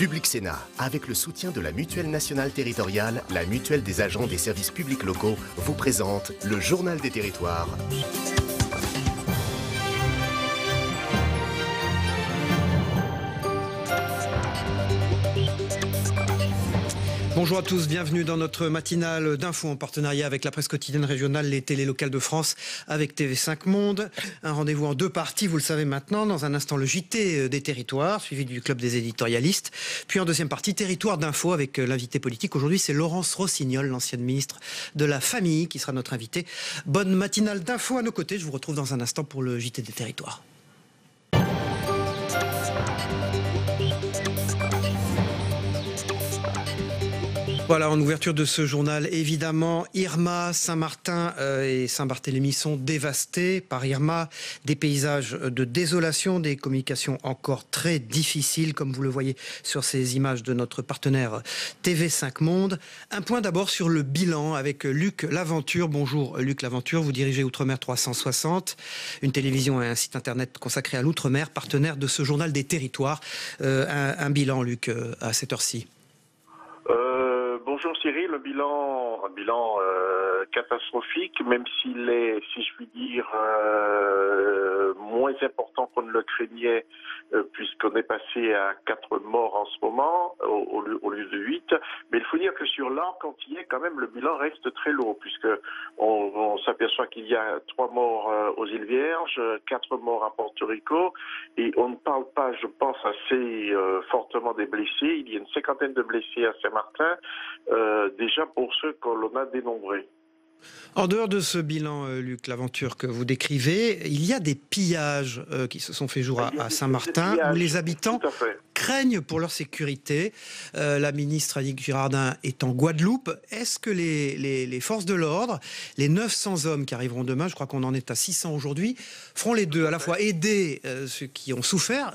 Public Sénat, avec le soutien de la Mutuelle nationale territoriale, la Mutuelle des agents des services publics locaux, vous présente le Journal des territoires. Bonjour à tous, bienvenue dans notre matinale d'infos en partenariat avec la presse quotidienne régionale, les télés locales de France, avec TV5 Monde. Un rendez-vous en deux parties, vous le savez maintenant. Dans un instant, le JT des territoires, suivi du club des éditorialistes. Puis en deuxième partie, territoire d'infos avec l'invité politique. Aujourd'hui, c'est Laurence Rossignol, l'ancienne ministre de la Famille, qui sera notre invitée. Bonne matinale d'infos à nos côtés. Je vous retrouve dans un instant pour le JT des territoires. Voilà, en ouverture de ce journal, évidemment, Irma, Saint-Martin et Saint-Barthélemy sont dévastés par Irma. Des paysages de désolation, des communications encore très difficiles, comme vous le voyez sur ces images de notre partenaire TV5 Monde. Un point d'abord sur le bilan avec Luc Laventure. Bonjour Luc Laventure, vous dirigez Outre-mer 360, une télévision et un site internet consacré à l'Outre-mer, partenaire de ce journal des territoires. Un bilan, Luc, à cette heure-ci. Bonjour Cyril, un bilan catastrophique, même s'il est, si je puis dire, moins important qu'on ne le craignait, puisqu'on est passé à 4 morts en ce moment, au lieu de 8. Mais il faut dire que sur l'arc entier, quand même, le bilan reste très lourd, puisque on s'aperçoit qu'il y a 3 morts aux îles Vierges, 4 morts à Porto Rico, et on ne parle pas, je pense, assez fortement des blessés. Il y a une 50aine de blessés à Saint-Martin, déjà pour ceux que l'on a dénombrés. En dehors de ce bilan, Luc Laventure, que vous décrivez, il y a des pillages qui se sont fait jour à Saint-Martin, où les habitants craignent pour leur sécurité. La ministre Annick Girardin est en Guadeloupe. Est-ce que les forces de l'ordre, les 900 hommes qui arriveront demain, je crois qu'on en est à 600 aujourd'hui, feront les deux, à la fois aider ceux qui ont souffert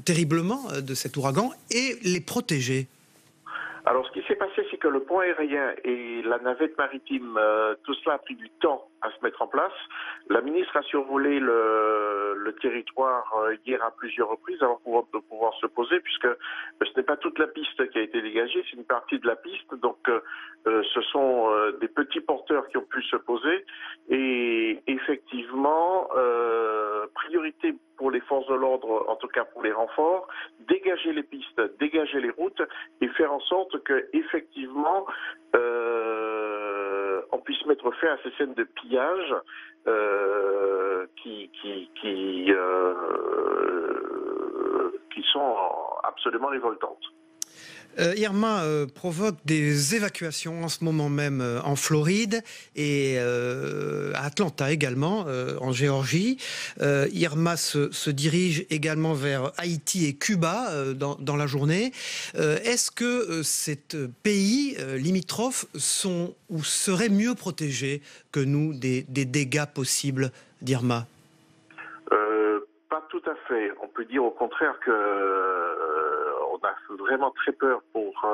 terriblement de cet ouragan et les protéger? Alors, ce qui s'est passé, c'est que le pont aérien et la navette maritime, tout cela a pris du temps à se mettre en place. La ministre a survolé le territoire hier à plusieurs reprises avant de pouvoir se poser, puisque ce n'est pas toute la piste qui a été dégagée, c'est une partie de la piste. Donc, ce sont des petits porteurs qui ont pu se poser. Et effectivement, priorité pour les forces de l'ordre, en tout cas pour les renforts, dégager les pistes, dégager les routes et faire en sorte que effectivement on puisse mettre fin à ces scènes de pillage qui sont absolument révoltantes. Irma provoque des évacuations en ce moment même en Floride et à Atlanta également, en Géorgie. Irma se dirige également vers Haïti et Cuba dans la journée. Est-ce que ces pays limitrophes sont ou seraient mieux protégés que nous des dégâts possibles d'Irma? Pas tout à fait. On peut dire au contraire que on a vraiment très peur pour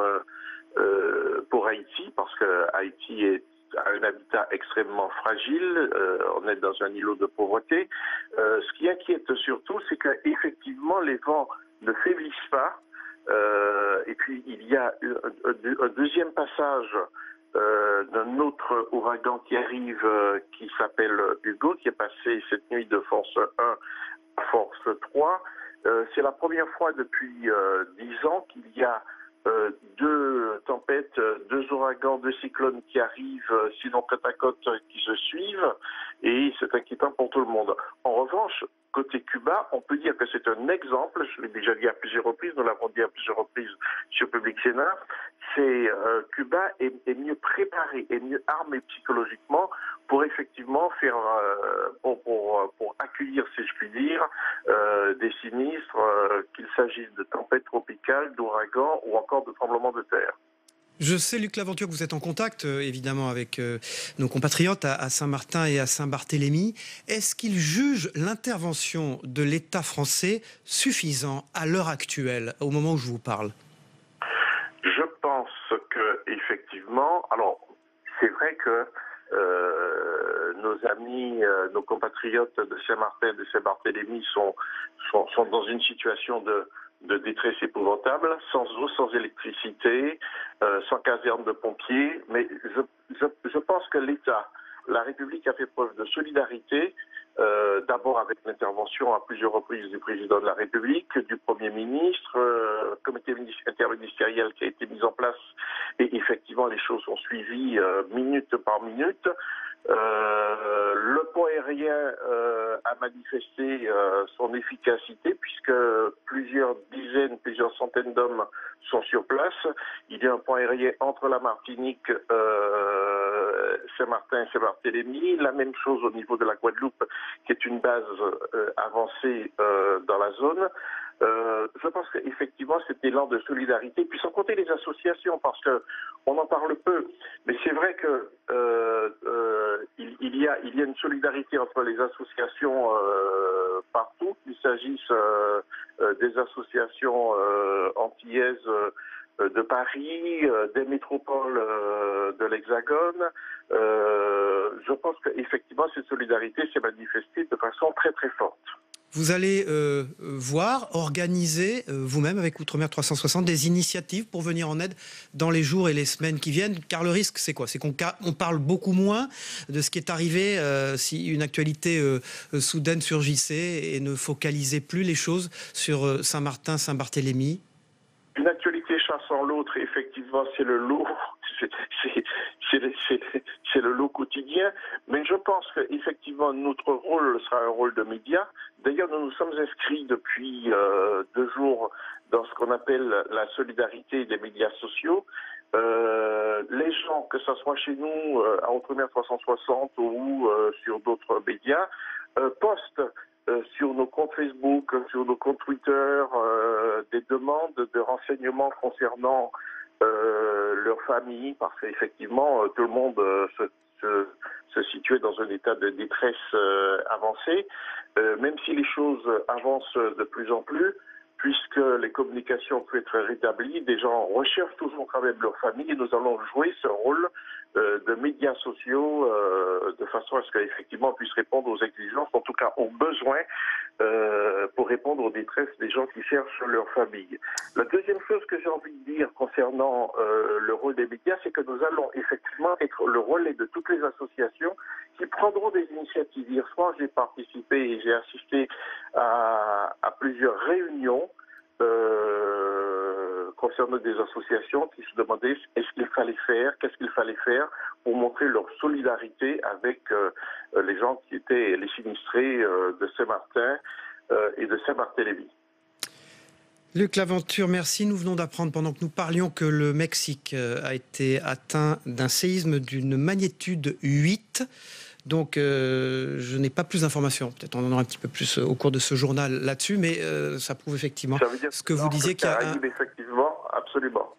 Haïti, parce que Haïti a un habitat extrêmement fragile. On est dans un îlot de pauvreté. Ce qui inquiète surtout, c'est qu'effectivement les vents ne faiblissent pas. Et puis il y a un deuxième passage d'un autre ouragan qui arrive, qui s'appelle Hugo, qui est passé cette nuit de force 1 à force 3. C'est la première fois depuis 10 ans qu'il y a 2 tempêtes, 2 ouragans, 2 cyclones qui arrivent, sinon côte à côte, qui se suivent, et c'est inquiétant pour tout le monde. En revanche, côté Cuba, on peut dire que c'est un exemple, je l'ai déjà dit à plusieurs reprises, nous l'avons dit à plusieurs reprises sur Public Sénat, Cuba est mieux préparé et mieux armé psychologiquement pour effectivement faire, pour accueillir, si je puis dire, des sinistres, qu'il s'agisse de tempêtes tropicales, d'ouragans ou encore de tremblements de terre. Je sais, Luc Laventure, que vous êtes en contact, évidemment, avec nos compatriotes à Saint-Martin et à Saint-Barthélemy. Est-ce qu'ils jugent l'intervention de l'État français suffisant à l'heure actuelle, au moment où je vous parle? Je pense que effectivement, alors c'est vrai que nos amis, nos compatriotes de Saint-Martin, de Saint-Barthélemy sont dans une situation de détresse épouvantable, sans eau, sans électricité, sans caserne de pompiers. Mais je pense que l'État, la République a fait preuve de solidarité, d'abord avec l'intervention à plusieurs reprises du président de la République, du Premier ministre, comité interministériel qui a été mis en place, et effectivement les choses sont suivies minute par minute. Le pont aérien a manifesté son efficacité puisque plusieurs dizaines, plusieurs centaines d'hommes sont sur place. Il y a un pont aérien entre la Martinique, Saint-Martin et Saint-Barthélemy. La même chose au niveau de la Guadeloupe, qui est une base avancée dans la zone. Je pense qu'effectivement, cet élan de solidarité, puis sans compter les associations, parce que on en parle peu, mais c'est vrai que il y a une solidarité entre les associations partout, qu'il s'agisse des associations antillaises de Paris, des métropoles de l'Hexagone. Je pense qu'effectivement, cette solidarité s'est manifestée de façon très très forte. Vous allez organiser vous-même avec Outre-mer 360 des initiatives pour venir en aide dans les jours et les semaines qui viennent. Car le risque, c'est quoi? C'est qu'on parle beaucoup moins de ce qui est arrivé si une actualité soudaine surgissait et ne focalisait plus les choses sur Saint-Martin, Saint-Barthélemy. Une actualité chassant l'autre, effectivement, c'est le lot. C'est le lot quotidien, mais je pense qu'effectivement notre rôle sera un rôle de média. D'ailleurs, nous nous sommes inscrits depuis 2 jours dans ce qu'on appelle la solidarité des médias sociaux. Les gens, que ce soit chez nous, à Outre-mer 360 ou sur d'autres médias, postent sur nos comptes Facebook, sur nos comptes Twitter, des demandes de renseignements concernant leur famille, parce qu'effectivement, tout le monde se situait dans un état de détresse avancé, même si les choses avancent de plus en plus, puisque les communications peuvent être rétablies, des gens recherchent toujours quand même leur famille, et nous allons jouer ce rôle de médias sociaux de façon à ce qu'effectivement on puisse répondre aux exigences, en tout cas aux besoins, pour répondre aux détresses des gens qui cherchent leur famille. La deuxième chose que j'ai envie de dire concernant le rôle des médias, c'est que nous allons effectivement être le relais de toutes les associations qui prendront des initiatives. Hier soir, j'ai participé et j'ai assisté à plusieurs réunions concernant des associations qui se demandaient qu'est-ce qu'il fallait faire pour montrer leur solidarité avec les gens qui étaient les sinistrés de Saint-Martin et de Saint-Barthélemy. Luc Laventure, merci. Nous venons d'apprendre pendant que nous parlions que le Mexique a été atteint d'un séisme d'une magnitude 8. Donc, je n'ai pas plus d'informations. Peut-être on en aura un petit peu plus au cours de ce journal là-dessus, mais ça prouve effectivement ce que vous disiez qu'il y a effectivement, absolument.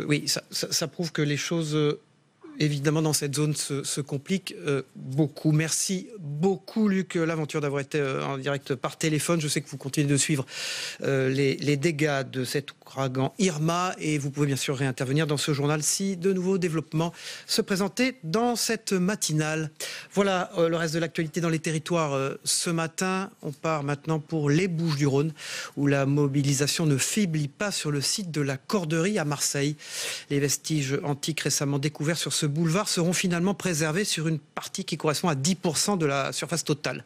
Oui, ça prouve que les choses, évidemment, dans cette zone se compliquent beaucoup. Merci beaucoup, Luc Laventure, d'avoir été en direct par téléphone. Je sais que vous continuez de suivre les dégâts de cet ouragan Irma, et vous pouvez bien sûr réintervenir dans ce journal si de nouveaux développements se présentaient dans cette matinale. Voilà le reste de l'actualité dans les territoires ce matin. On part maintenant pour les Bouches-du-Rhône, où la mobilisation ne faiblit pas sur le site de la Corderie à Marseille. Les vestiges antiques récemment découverts sur ce boulevard seront finalement préservés sur une partie qui correspond à 10% de la surface totale.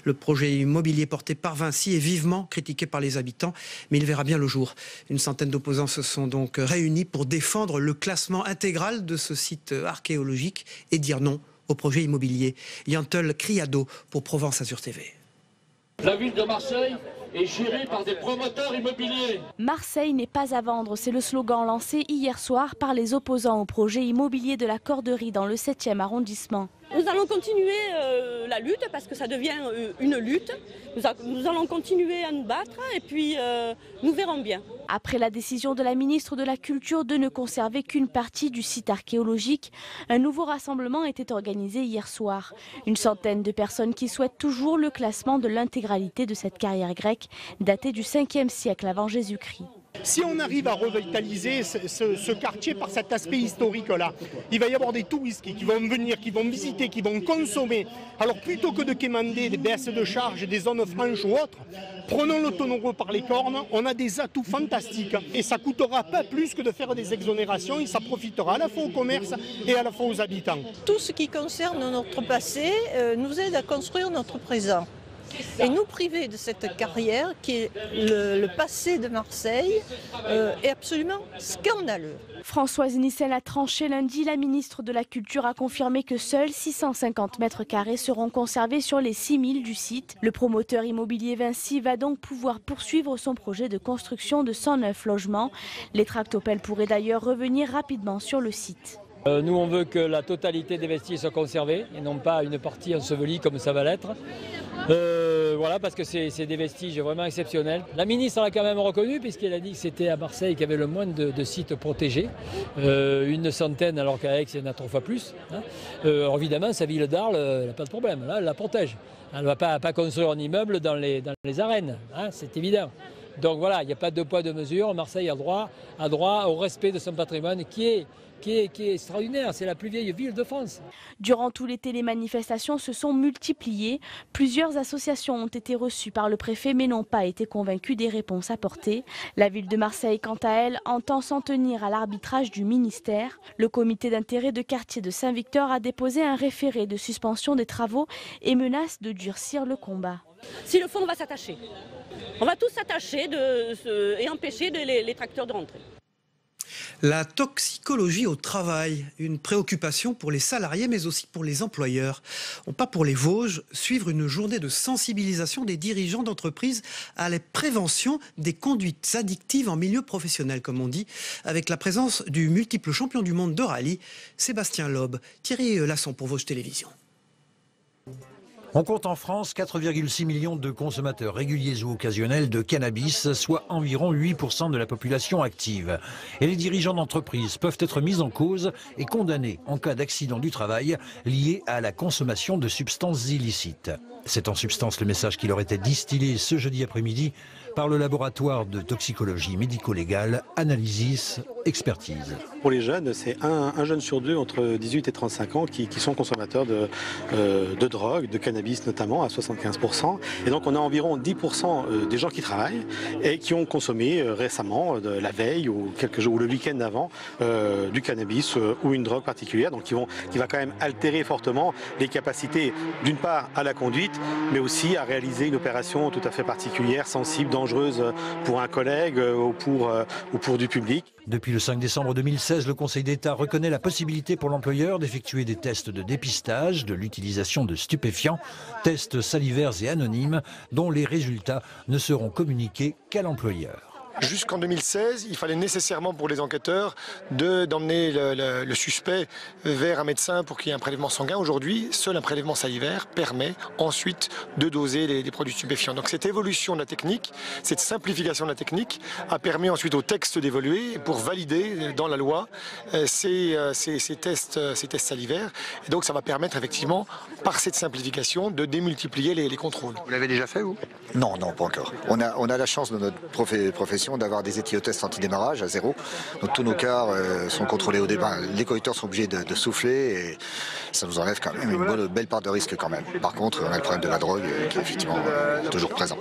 Le projet immobilier porté par Vinci est vivement critiqué par les habitants, mais il verra bien le jour. Une centaine d'opposants se sont donc réunis pour défendre le classement intégral de ce site archéologique et dire non au projet immobilier. Yantel Criado pour Provence Azur TV. La ville de Marseille est gérée par des promoteurs immobiliers. Marseille n'est pas à vendre, c'est le slogan lancé hier soir par les opposants au projet immobilier de la Corderie dans le 7e arrondissement. Nous allons continuer la lutte parce que ça devient une lutte. Nous allons continuer à nous battre et puis nous verrons bien. Après la décision de la ministre de la Culture de ne conserver qu'une partie du site archéologique, un nouveau rassemblement était organisé hier soir. Une centaine de personnes qui souhaitent toujours le classement de l'intégralité de cette carrière grecque datée du 5e siècle avant Jésus-Christ. Si on arrive à revitaliser ce quartier par cet aspect historique-là, il va y avoir des touristes qui vont venir, qui vont visiter, qui vont consommer. Alors plutôt que de quémander des baisses de charges, des zones franches ou autres, prenons l'autonomie par les cornes, on a des atouts fantastiques et ça coûtera pas plus que de faire des exonérations et ça profitera à la fois au commerce et à la fois aux habitants. Tout ce qui concerne notre passé nous aide à construire notre présent. Et nous priver de cette carrière qui est le passé de Marseille est absolument scandaleux. Françoise Nyssen a tranché lundi. La ministre de la Culture a confirmé que seuls 650 mètres carrés seront conservés sur les 6000 du site. Le promoteur immobilier Vinci va donc pouvoir poursuivre son projet de construction de 109 logements. Les tractopelles pourraient d'ailleurs revenir rapidement sur le site. Nous, on veut que la totalité des vestiges soit conservée et non pas une partie ensevelie comme ça va l'être. Voilà, parce que c'est des vestiges vraiment exceptionnels. La ministre l'a quand même reconnu puisqu'elle a dit que c'était à Marseille qu'il y avait le moins de sites protégés. Une centaine alors qu'à Aix, il y en a 3 fois plus. Hein. Alors évidemment, sa ville d'Arles, elle n'a pas de problème. Là, elle la protège. Elle ne va pas construire un immeuble dans les arènes. Hein, c'est évident. Donc voilà, il n'y a pas de poids de mesure. Marseille a droit au respect de son patrimoine qui est extraordinaire. C'est la plus vieille ville de France. Durant tout l'été, les manifestations se sont multipliées. Plusieurs associations ont été reçues par le préfet mais n'ont pas été convaincues des réponses apportées. La ville de Marseille, quant à elle, entend s'en tenir à l'arbitrage du ministère. Le comité d'intérêt de quartier de Saint-Victor a déposé un référé de suspension des travaux et menace de durcir le combat. Si le fond va s'attacher, on va tous s'attacher et empêcher les tracteurs de rentrer. La toxicologie au travail, une préoccupation pour les salariés mais aussi pour les employeurs. On part pour les Vosges suivre une journée de sensibilisation des dirigeants d'entreprise à la prévention des conduites addictives en milieu professionnel, comme on dit, avec la présence du multiple champion du monde de rallye, Sébastien Loeb. Thierry Lasson pour Vosges Télévisions. On compte en France 4,6 millions de consommateurs réguliers ou occasionnels de cannabis, soit environ 8% de la population active. Et les dirigeants d'entreprise peuvent être mis en cause et condamnés en cas d'accident du travail lié à la consommation de substances illicites. C'est en substance le message qui leur était distillé ce jeudi après-midi par le laboratoire de toxicologie médico-légale Analysis Expertise. Pour les jeunes, c'est un jeune sur 2 entre 18 et 35 ans qui sont consommateurs de drogue, de cannabis notamment, à 75%. Et donc on a environ 10% des gens qui travaillent et qui ont consommé récemment, la veille ou quelques jours ou le week-end d'avant, du cannabis ou une drogue particulière. Donc qui va quand même altérer fortement les capacités d'une part à la conduite, mais aussi à réaliser une opération tout à fait particulière, sensible, dangereuse pour un collègue ou pour du public. Depuis le 5 décembre 2016, le Conseil d'État reconnaît la possibilité pour l'employeur d'effectuer des tests de dépistage de l'utilisation de stupéfiants, tests salivaires et anonymes, dont les résultats ne seront communiqués qu'à l'employeur. Jusqu'en 2016, il fallait nécessairement pour les enquêteurs d'emmener le suspect vers un médecin pour qu'il y ait un prélèvement sanguin. Aujourd'hui, seul un prélèvement salivaire permet ensuite de doser les produits stupéfiants. Donc cette évolution de la technique, cette simplification de la technique a permis ensuite au texte d'évoluer pour valider dans la loi ces tests salivaires. Et donc ça va permettre effectivement, par cette simplification, de démultiplier les contrôles. Vous l'avez déjà fait, vous ? Non, pas encore. On a la chance de notre profession d'avoir des éthylotestes anti-démarrage à 0. Donc tous nos cars sont contrôlés au départ. Les conducteurs sont obligés de souffler et ça nous enlève quand même une belle part de risque quand même. Par contre, on a le problème de la drogue qui est effectivement toujours présent.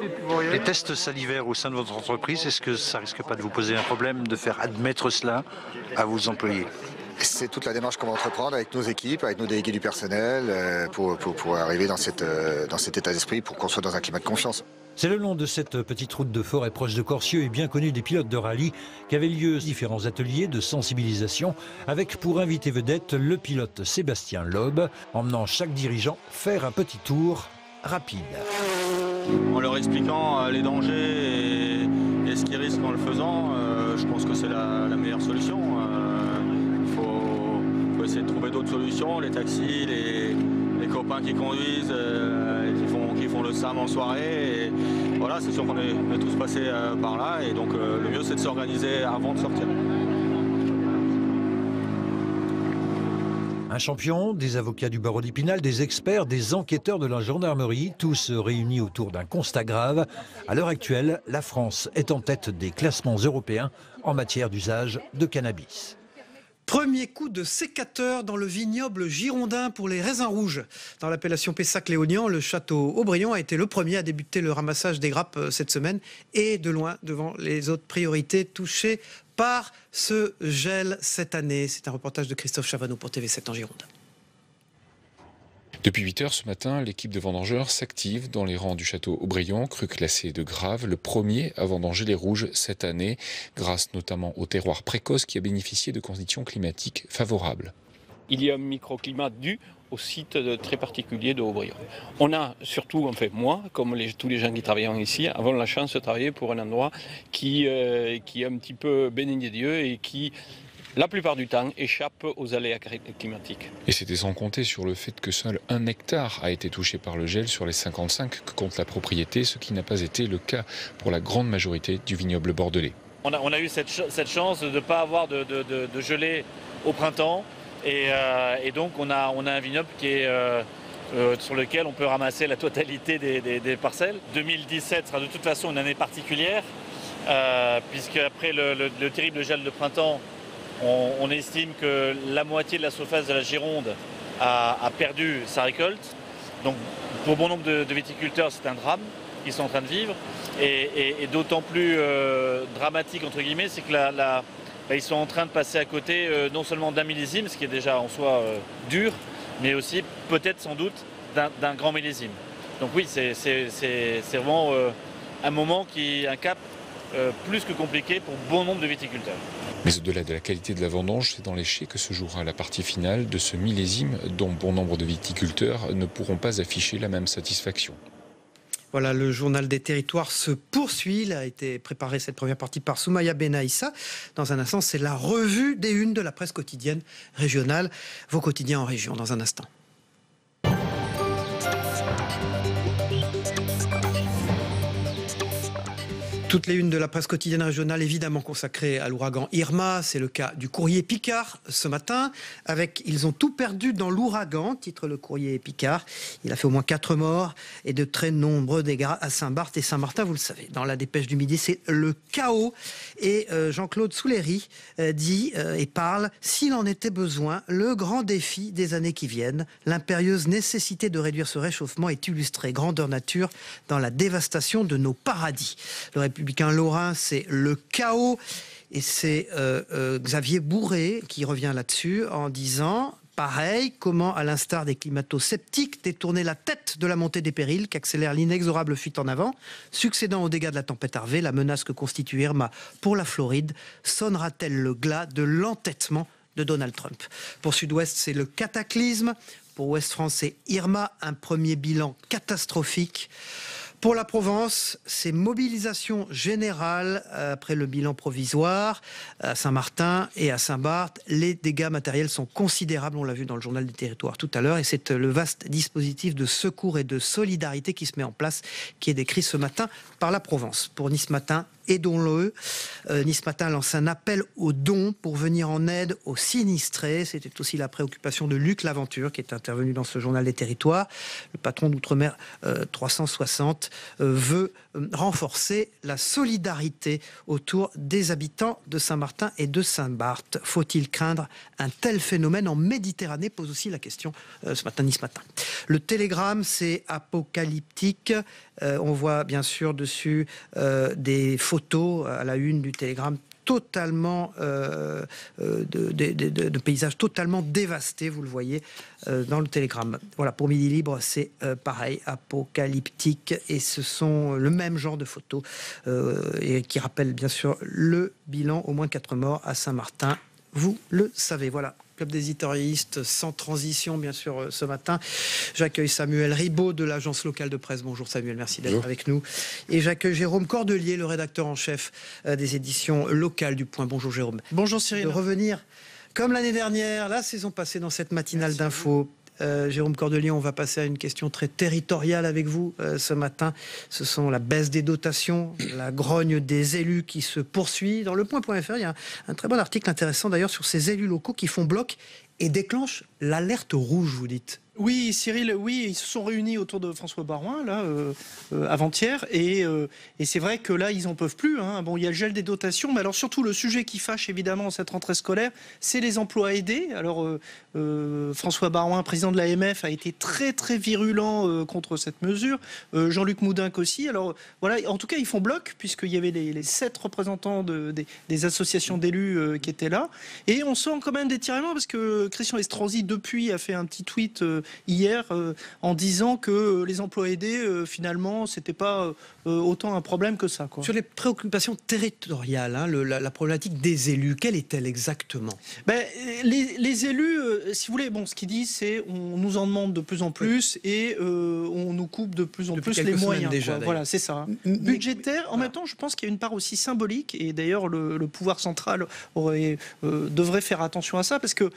Les tests salivaires au sein de votre entreprise, est-ce que ça risque pas de vous poser un problème de faire admettre cela à vos employés ? C'est toute la démarche qu'on va entreprendre avec nos équipes, avec nos délégués du personnel pour arriver dans cet état d'esprit, pour qu'on soit dans un climat de confiance. C'est le long de cette petite route de forêt proche de Corcieux et bien connue des pilotes de rallye qu'avaient lieu différents ateliers de sensibilisation avec pour invité vedette le pilote Sébastien Loeb, emmenant chaque dirigeant faire un petit tour rapide. En leur expliquant les dangers et ce qu'ils risquent en le faisant, je pense que c'est la meilleure solution. Il faut essayer de trouver d'autres solutions, les taxis, les copains qui conduisent, qui font le SAM en soirée. Et voilà, c'est sûr qu'on est tous passés par là et donc le mieux c'est de s'organiser avant de sortir. Un champion, des avocats du barreau d'Épinal, des experts, des enquêteurs de la gendarmerie, tous réunis autour d'un constat grave. À l'heure actuelle, la France est en tête des classements européens en matière d'usage de cannabis. Premier coup de sécateur dans le vignoble girondin pour les raisins rouges. Dans l'appellation Pessac-Léognan, le château Aubryon a été le premier à débuter le ramassage des grappes cette semaine et de loin devant les autres priorités touchées par ce gel cette année. C'est un reportage de Christophe Chavanneau pour TV7 en Gironde. Depuis 8 heures ce matin, l'équipe de vendangeurs s'active dans les rangs du château Aubryon, cru classé de Grave, le premier à vendanger les rouges cette année, grâce notamment au terroir précoce qui a bénéficié de conditions climatiques favorables. Il y a un microclimat dû au site très particulier de Aubryon. On a surtout, enfin moi, comme tous les gens qui travaillent ici, avons la chance de travailler pour un endroit qui est un petit peu béni Dieu et qui, la plupart du temps, échappe aux aléas climatiques. Et c'était sans compter sur le fait que seul 1 hectare a été touché par le gel sur les 55 que compte la propriété, ce qui n'a pas été le cas pour la grande majorité du vignoble bordelais. On a eu cette chance de ne pas avoir de gelée au printemps. Et donc on a un vignoble qui est, sur lequel on peut ramasser la totalité des parcelles. 2017 sera de toute façon une année particulière, puisque après le terrible gel de printemps, on estime que la moitié de la surface de la Gironde a perdu sa récolte. Donc pour bon nombre de viticulteurs, c'est un drame qu'ils sont en train de vivre. Et d'autant plus dramatique, entre guillemets, c'est que ils sont en train de passer à côté non seulement d'un millésime, ce qui est déjà en soi dur, mais aussi peut-être sans doute d'un grand millésime. Donc oui, c'est vraiment un moment un cap plus que compliqué pour bon nombre de viticulteurs. Mais au-delà de la qualité de la vendange, c'est dans les chais que se jouera la partie finale de ce millésime dont bon nombre de viticulteurs ne pourront pas afficher la même satisfaction. Voilà, le journal des territoires se poursuit. Il a été préparé cette première partie par Soumaya Benaïssa. Dans un instant, c'est la revue des unes de la presse quotidienne régionale. Vos quotidiens en région, dans un instant. Toutes les unes de la presse quotidienne régionale, évidemment consacrées à l'ouragan Irma. C'est le cas du Courrier Picard ce matin. Ils ont tout perdu dans l'ouragan, titre le Courrier Picard. Il a fait au moins 4 morts et de très nombreux dégâts à Saint-Barth et Saint-Martin, vous le savez. Dans la dépêche du midi, c'est le chaos. Et Jean-Claude Souléry dit et parle, s'il en était besoin, le grand défi des années qui viennent, l'impérieuse nécessité de réduire ce réchauffement est illustrée grandeur nature dans la dévastation de nos paradis. Le Républicain lorrain, c'est le chaos. Et c'est Xavier Bourré qui revient là-dessus en disant... Pareil, comment, à l'instar des climato-sceptiques, détourner la tête de la montée des périls qu'accélère l'inexorable fuite en avant, succédant aux dégâts de la tempête Harvey, la menace que constitue Irma pour la Floride, sonnera-t-elle le glas de l'entêtement de Donald Trump? Pour Sud-Ouest, c'est le cataclysme. Pour Ouest France, c'est Irma, un premier bilan catastrophique. Pour la Provence, c'est mobilisation générale après le bilan provisoire à Saint-Martin et à Saint-Barth. Les dégâts matériels sont considérables, on l'a vu dans le journal des territoires tout à l'heure, et c'est le vaste dispositif de secours et de solidarité qui se met en place, qui est décrit ce matin par la Provence. Pour Nice Matin, aidons-le. Nice Matin lance un appel aux dons pour venir en aide aux sinistrés. C'était aussi la préoccupation de Luc Laventure qui est intervenu dans ce journal des territoires. Le patron d'Outre-mer 360 veut renforcer la solidarité autour des habitants de Saint-Martin et de Saint-Barth. Faut-il craindre un tel phénomène en Méditerranée? Pose aussi la question ce matin, Nice Matin. Le Télégramme, c'est apocalyptique. On voit bien sûr dessus des photos à la une du Télégramme totalement de paysages totalement dévastés, vous le voyez dans le Télégramme. Voilà, pour Midi Libre, c'est pareil, apocalyptique, et ce sont le même genre de photos et qui rappellent bien sûr le bilan, au moins 4 morts à Saint-Martin. Vous le savez, voilà. Club des éditorialistes sans transition, bien sûr, ce matin. J'accueille Samuel Ribaud de l'agence locale de presse. Bonjour Samuel, merci d'être avec nous. Et j'accueille Jérôme Cordelier, le rédacteur en chef des éditions locales du Point. Bonjour Jérôme. Bonjour Cyril. De revenir, comme l'année dernière, la saison passée, dans cette matinale d'infos. Jérôme Cordelier, on va passer à une question très territoriale avec vous ce matin. Ce sont la baisse des dotations, la grogne des élus qui se poursuit. Dans le point.fr, il y a un très bon article intéressant d'ailleurs sur ces élus locaux qui font bloc et déclenche l'alerte rouge, vous dites. Oui, Cyril, oui, ils se sont réunis autour de François Baroin, là, avant-hier, et c'est vrai que là, ils n'en peuvent plus. Hein. Bon, il y a le gel des dotations, mais alors surtout, le sujet qui fâche, évidemment, cette rentrée scolaire, c'est les emplois aidés. Alors, François Baroin, président de l'AMF, a été très, très virulent contre cette mesure. Jean-Luc Moudenc aussi. Alors, voilà, en tout cas, ils font bloc, puisqu'il y avait les 7 représentants des associations d'élus qui étaient là. Et on sent quand même des tiraillements, parce que Christian Estrosi, depuis, a fait un petit tweet hier en disant que les emplois aidés, finalement, c'était pas autant un problème que ça, quoi. Sur les préoccupations territoriales, hein, la problématique des élus, quelle est-elle exactement? Les élus, si vous voulez, bon, ce qu'ils disent, c'est on nous en demande de plus en plus et on nous coupe de plus en plus les moyens. Déjà, voilà, c'est ça. Budgétaire, en même temps, je pense qu'il y a une part aussi symbolique, et d'ailleurs le pouvoir central devrait faire attention à ça, parce que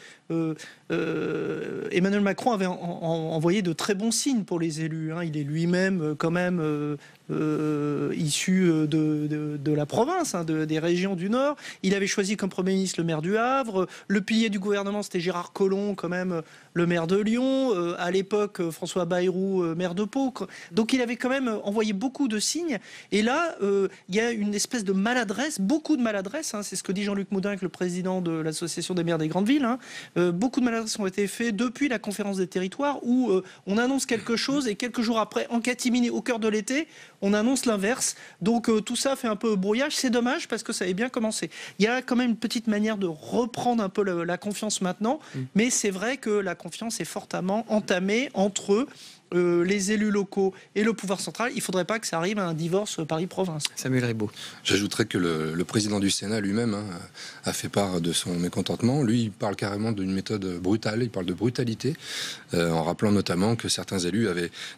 Emmanuel Macron avait envoyé de très bons signes pour les élus. Hein. Il est lui-même quand même issu de la province, hein, des régions du Nord. Il avait choisi comme Premier ministre le maire du Havre. Le pilier du gouvernement, c'était Gérard Collomb, quand même, le maire de Lyon. À l'époque, François Bayrou, maire de Pau. Donc il avait quand même envoyé beaucoup de signes. Et là, il y a une espèce de maladresse, beaucoup de maladresse. Hein, c'est ce que dit Jean-Luc Moudenc, le président de l'Association des maires des grandes villes. Hein. Beaucoup de maladresses ont été faites depuis la conférence des territoires, où on annonce quelque chose et quelques jours après, en catimini, au cœur de l'été, on annonce l'inverse. Donc tout ça fait un peu brouillage. C'est dommage, parce que ça avait bien commencé. Il y a quand même une petite manière de reprendre un peu la confiance maintenant, mais c'est vrai que la confiance est fortement entamée entre les élus locaux et le pouvoir central. Il ne faudrait pas que ça arrive à un divorce Paris-Province. Samuel Ribaud. J'ajouterais que le président du Sénat lui-même a fait part de son mécontentement. Lui, il parle carrément d'une méthode brutale, il parle de brutalité, en rappelant notamment que certains élus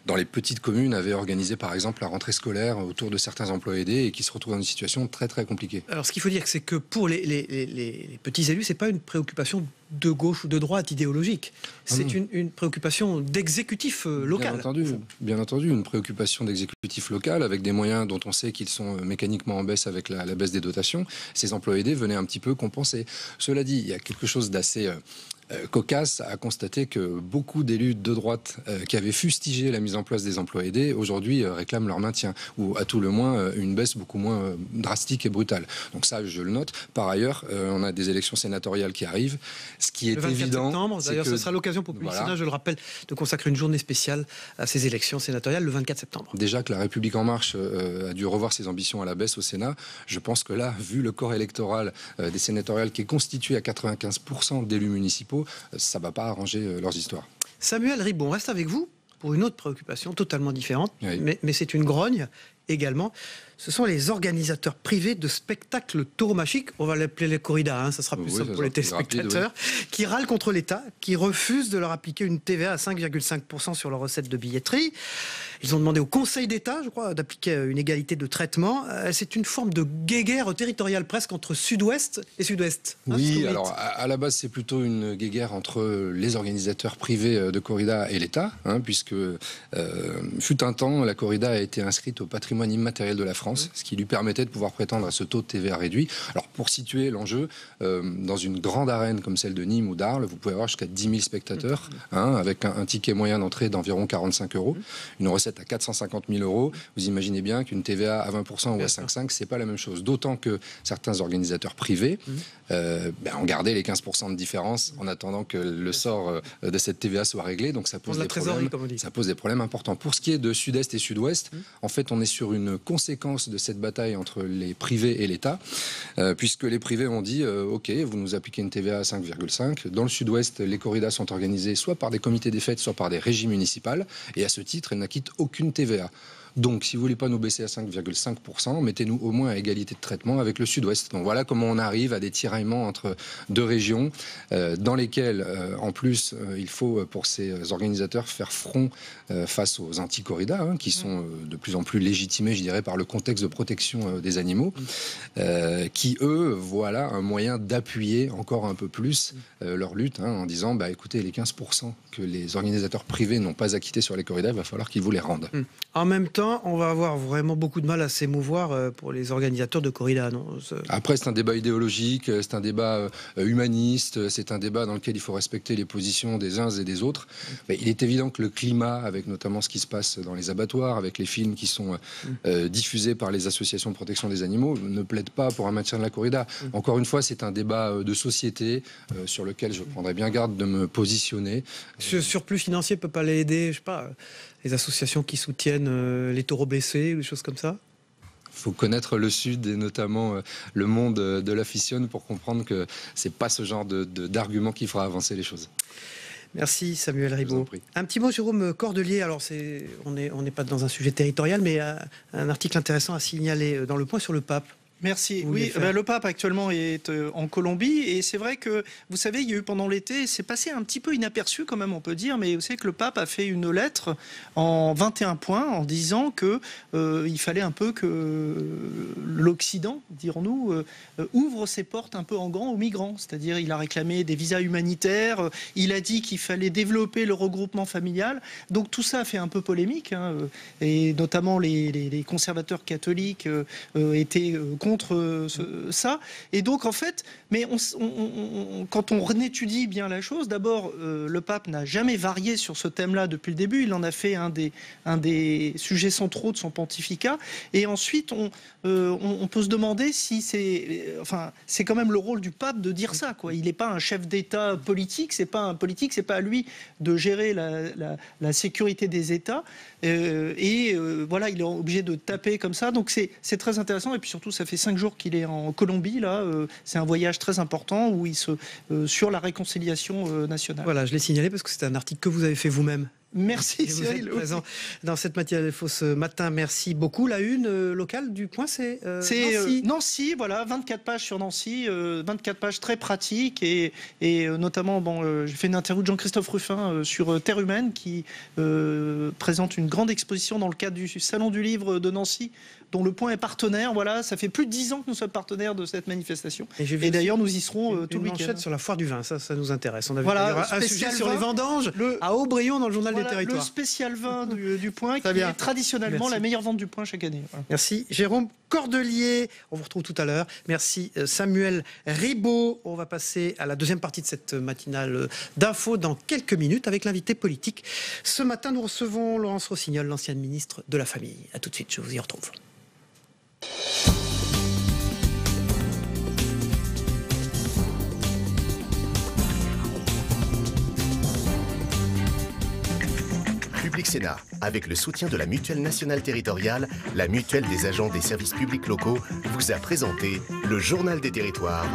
dans les petites communes, avaient organisé par exemple la rentrée scolaire autour de certains emplois aidés et qui se retrouvent dans une situation très très compliquée. Alors ce qu'il faut dire, c'est que pour les petits élus, ce n'est pas une préoccupation de gauche ou de droite idéologique. C'est une préoccupation d'exécutif local. Bien entendu, une préoccupation d'exécutif local avec des moyens dont on sait qu'ils sont mécaniquement en baisse avec la baisse des dotations. Ces emplois aidés venaient un petit peu compenser. Cela dit, il y a quelque chose d'assez cocasse à constater que beaucoup d'élus de droite qui avaient fustigé la mise en place des emplois aidés aujourd'hui réclament leur maintien, ou à tout le moins une baisse beaucoup moins drastique et brutale. Donc ça, je le note. Par ailleurs, on a des élections sénatoriales qui arrivent. Ce qui est le 24 évident, septembre, d'ailleurs, ce sera l'occasion pour le Sénat, je le rappelle, de consacrer une journée spéciale à ces élections sénatoriales le 24 septembre. Déjà que la République En Marche a dû revoir ses ambitions à la baisse au Sénat, je pense que là, vu le corps électoral des sénatoriales qui est constitué à 95% d'élus municipaux, ça ne va pas arranger leurs histoires. Samuel Ribaud, on reste avec vous pour une autre préoccupation totalement différente, oui. mais c'est une grogne également. Ce sont les organisateurs privés de spectacles tauromachques, on va l'appeler les corridas, hein, ça sera plus simple pour les téléspectateurs, qui râlent contre l'État, qui refuse de leur appliquer une TVA à 5,5% sur leurs recettes de billetterie. Ils ont demandé au Conseil d'État, je crois, d'appliquer une égalité de traitement. C'est une forme de guéguerre territoriale presque entre Sud-Ouest et Sud-Est. Oui, alors à la base, c'est plutôt une guéguerre entre les organisateurs privés de corrida et l'État, hein, puisque fut un temps, la corrida a été inscrite au patrimoine immatériel de la France, ce qui lui permettait de pouvoir prétendre à ce taux de TVA réduit. Alors pour situer l'enjeu, dans une grande arène comme celle de Nîmes ou d'Arles, vous pouvez avoir jusqu'à 10 000 spectateurs, hein, avec un ticket moyen d'entrée d'environ 45 €, une recette à 450 000 €. Vous imaginez bien qu'une TVA à 20% ou à 5,5%, c'est pas la même chose. D'autant que certains organisateurs privés ont gardé les 15% de différence en attendant que le sort de cette TVA soit réglé. Donc ça pose des problèmes importants. Pour ce qui est de Sud-Est et Sud-Ouest, en fait, on est sur une conséquence de cette bataille entre les privés et l'État, puisque les privés ont dit OK, vous nous appliquez une TVA à 5,5. Dans le Sud-Ouest, les corridas sont organisées soit par des comités des fêtes, soit par des régies municipales, et à ce titre, elles n'acquittent aucune TVA. Donc, si vous ne voulez pas nous baisser à 5,5%, mettez-nous au moins à égalité de traitement avec le Sud-Ouest. Donc voilà comment on arrive à des tiraillements entre deux régions dans lesquelles, en plus, il faut, pour ces organisateurs, faire front face aux anti-corridas, hein, qui sont de plus en plus légitimés, je dirais, par le contexte de protection des animaux, qui, eux, voient là un moyen d'appuyer encore un peu plus leur lutte, hein, en disant, écoutez, les 15% que les organisateurs privés n'ont pas acquittés sur les corridas, il va falloir qu'ils vous les rendent. En même temps, temps, on va avoir vraiment beaucoup de mal à s'émouvoir pour les organisateurs de corrida, non? Après, c'est un débat idéologique, c'est un débat humaniste, c'est un débat dans lequel il faut respecter les positions des uns et des autres. Mais il est évident que le climat, avec notamment ce qui se passe dans les abattoirs, avec les films qui sont diffusés par les associations de protection des animaux, ne plaident pas pour un maintien de la corrida. Encore une fois, c'est un débat de société sur lequel je prendrai bien garde de me positionner. Ce surplus financier ne peut pas les aider, je sais pas, les associations qui soutiennent les taureaux blessés ou des choses comme ça? Il faut connaître le Sud et notamment le monde de la fissionne pour comprendre que c'est pas ce genre d'argument qui fera avancer les choses. Merci Samuel Ribaud. Un petit mot, Jérôme Cordelier. Alors on n'est pas dans un sujet territorial, mais un article intéressant à signaler dans Le Point sur le pape. Merci. Oui, le pape actuellement est en Colombie et c'est vrai que, vous savez, il y a eu pendant l'été, c'est passé un petit peu inaperçu quand même, on peut dire, mais vous savez que le pape a fait une lettre en 21 points en disant que il fallait un peu que l'Occident, dirons-nous, ouvre ses portes un peu en grand aux migrants. C'est-à-dire, il a réclamé des visas humanitaires, il a dit qu'il fallait développer le regroupement familial. Donc tout ça a fait un peu polémique, hein, et notamment les conservateurs catholiques étaient contre ça. Et donc, en fait, mais quand on étudie bien la chose, d'abord, le pape n'a jamais varié sur ce thème-là depuis le début. Il en a fait un des sujets centraux de son pontificat. Et ensuite, on peut se demander si c'est quand même le rôle du pape de dire ça, quoi. Il n'est pas un chef d'État politique, c'est pas un politique, c'est pas à lui de gérer la sécurité des États. Voilà, il est obligé de taper comme ça. Donc c'est très intéressant. Et puis surtout, ça fait 5 jours qu'il est en Colombie. Là, c'est un voyage très important où sur la réconciliation nationale. Voilà, je l'ai signalé parce que c'est un article que vous avez fait vous-même. Merci Cyril. Présent dans cette matinale info ce matin. Merci beaucoup. La une locale du Point, c'est Nancy. Nancy, voilà, 24 pages sur Nancy, 24 pages très pratiques et notamment, j'ai fait une interview de Jean-Christophe Ruffin sur Terre Humaine qui présente une grande exposition dans le cadre du Salon du Livre de Nancy, dont le Point est partenaire. Voilà, ça fait plus de 10 ans que nous sommes partenaires de cette manifestation. Et d'ailleurs, nous y serons tout le week-end. Sur la foire du vin, ça nous intéresse. On a voilà, un sujet sur les vendanges à Aubryon dans le journal des territoires. Le spécial vin du Point, qui est traditionnellement la meilleure vente du Point chaque année. Voilà. Merci Jérôme Cordelier. On vous retrouve tout à l'heure. Merci Samuel Ribaud. On va passer à la deuxième partie de cette matinale d'infos dans quelques minutes avec l'invité politique. Ce matin, nous recevons Laurence Rossignol, l'ancienne ministre de la Famille. A tout de suite, je vous y retrouve. Public Sénat, avec le soutien de la Mutuelle nationale territoriale, la mutuelle des agents des services publics locaux, vous a présenté le Journal des territoires.